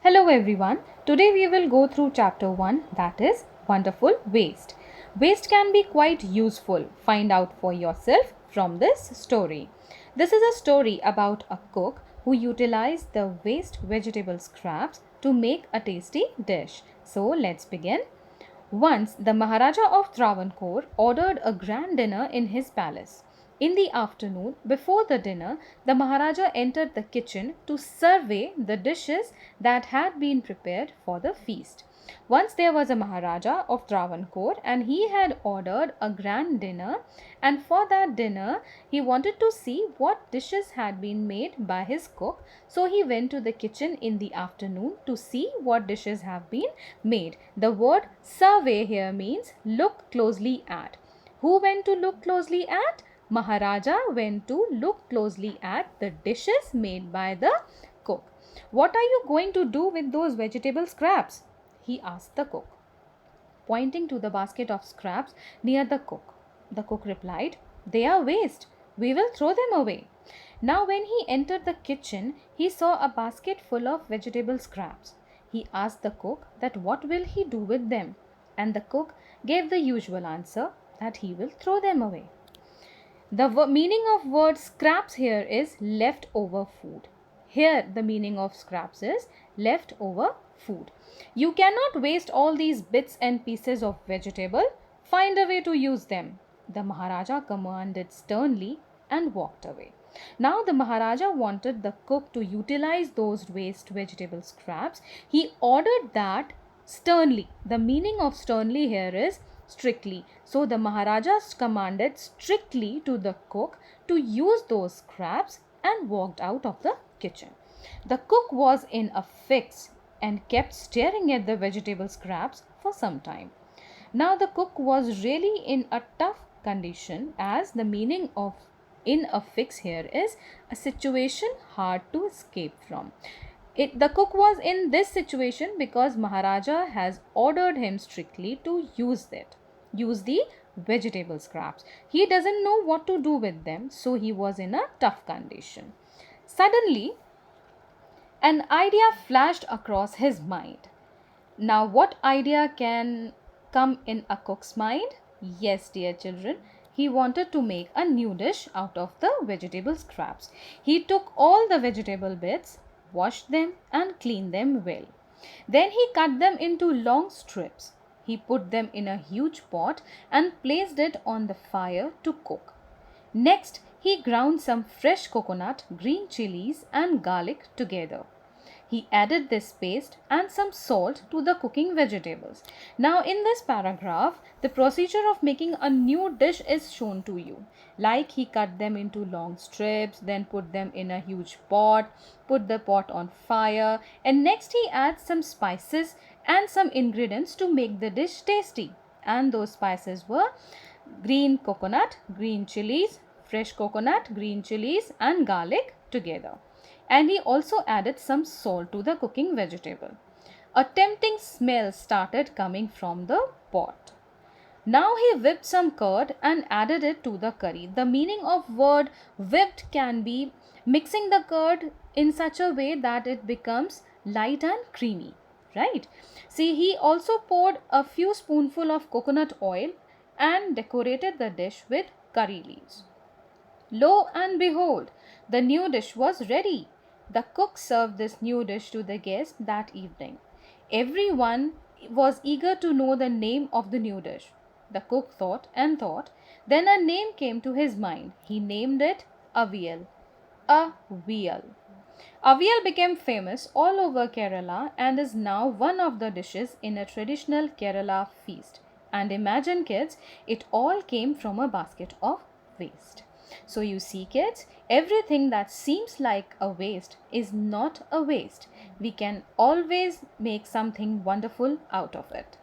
Hello everyone. Today we will go through chapter 1, that is wonderful waste. Waste can be quite useful. Find out for yourself from this story. This is a story about a cook who utilized the waste vegetable scraps to make a tasty dish. So let's begin. Once the Maharaja of Travancore ordered a grand dinner in his palace. In the afternoon, before the dinner, the Maharaja entered the kitchen to survey the dishes that had been prepared for the feast. Once there was a Maharaja of Travancore and he had ordered a grand dinner, and for that dinner he wanted to see what dishes had been made by his cook. So he went to the kitchen in the afternoon to see what dishes have been made. The word survey here means look closely at. Who went to look closely at? Maharaja went to look closely at the dishes made by the cook. What are you going to do with those vegetable scraps? He asked the cook, pointing to the basket of scraps near the cook. The cook replied, "They are waste. We will throw them away." Now, when he entered the kitchen, he saw a basket full of vegetable scraps. He asked the cook that what will he do with them, and the cook gave the usual answer that he will throw them away. The meaning of word scraps here is leftover food. Here the meaning of scraps is leftover food. You cannot waste all these bits and pieces of vegetable. Find a way to use them. The Maharaja commanded sternly and walked away. Now the Maharaja wanted the cook to utilize those waste vegetable scraps. He ordered that sternly. The meaning of sternly here is strictly. So the Maharaja commanded strictly to the cook to use those scraps and walked out of the kitchen. The cook was in a fix and kept staring at the vegetable scraps for some time. Now the cook was really in a tough condition, as the meaning of in a fix here is a situation hard to escape from. The cook was in this situation because Maharaja has ordered him strictly to use the vegetable scraps. He doesn't know what to do with them, so he was in a tough condition. Suddenly, an idea flashed across his mind. Now, what idea can come in a cook's mind? Yes, dear children, he wanted to make a new dish out of the vegetable scraps. He took all the vegetable bits, washed them, and cleaned them well. Then he cut them into long strips. He put them in a huge pot and placed it on the fire to cook. Next, he ground some fresh coconut, green chilies, and garlic together. He added this paste and some salt to the cooking vegetables. Now, in this paragraph, the procedure of making a new dish is shown to you. Like he cut them into long strips, then put them in a huge pot, put the pot on fire, and next he adds some spices and some ingredients to make the dish tasty. And those spices were green coconut, green chilies, fresh coconut, green chilies, and garlic together. And he also added some salt to the cooking vegetable. A tempting smell started coming from the pot. Now he whipped some curd and added it to the curry. The meaning of word whipped can be mixing the curd in such a way that it becomes light and creamy, right? See, he also poured a few spoonful of coconut oil and decorated the dish with curry leaves. Lo and behold, the new dish was ready. The cook served this new dish to the guests that evening. Everyone was eager to know the name of the new dish. The cook thought and thought. Then a name came to his mind. He named it Avial. Avial. Avial became famous all over Kerala and is now one of the dishes in a traditional Kerala feast. And imagine, kids, it all came from a basket of waste. So you see, kids, everything that seems like a waste is not a waste. We can always make something wonderful out of it.